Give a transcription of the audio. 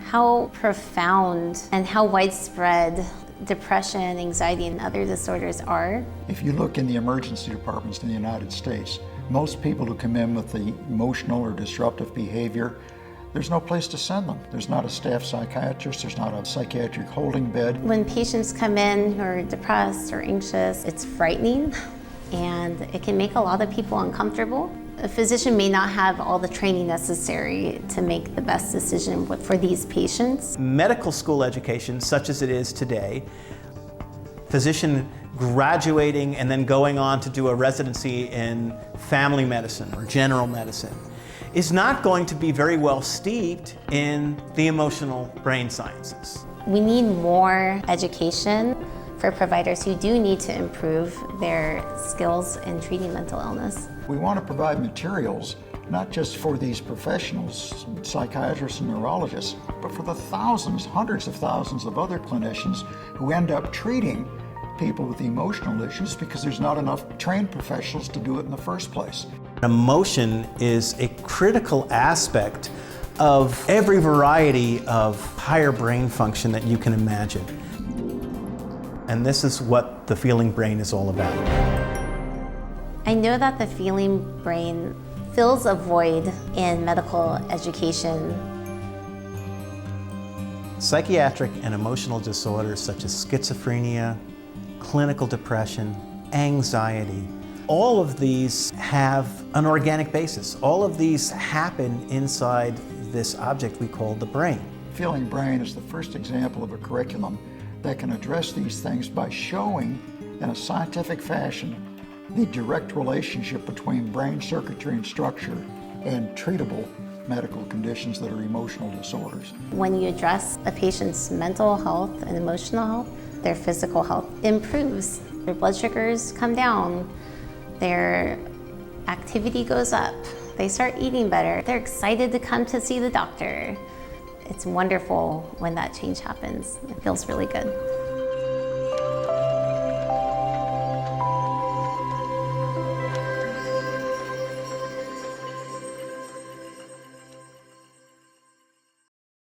How profound and how widespread depression, anxiety, and other disorders are. If you look in the emergency departments in the United States, most people who come in with the emotional or disruptive behavior, there's no place to send them. There's not a staff psychiatrist, there's not a psychiatric holding bed. When patients come in who are depressed or anxious, it's frightening and it can make a lot of people uncomfortable. A physician may not have all the training necessary to make the best decision for these patients. Medical school education, such as it is today, physician graduating and then going on to do a residency in family medicine or general medicine, is not going to be very well steeped in the emotional brain sciences. We need more education for providers who do need to improve their skills in treating mental illness. We want to provide materials not just for these professionals, psychiatrists and neurologists, but for the thousands, hundreds of thousands of other clinicians who end up treating people with emotional issues because there's not enough trained professionals to do it in the first place. Emotion is a critical aspect of every variety of higher brain function that you can imagine. And this is what the feeling brain is all about. I know that the feeling brain fills a void in medical education. Psychiatric and emotional disorders such as schizophrenia, clinical depression, anxiety, all of these have an organic basis. All of these happen inside this object we call the brain. Feeling Brain is the first example of a curriculum that can address these things by showing in a scientific fashion the direct relationship between brain circuitry and structure and treatable medical conditions that are emotional disorders. When you address a patient's mental health and emotional health, their physical health improves. Their blood sugars come down, their activity goes up, they start eating better, they're excited to come to see the doctor. It's wonderful when that change happens. It feels really good.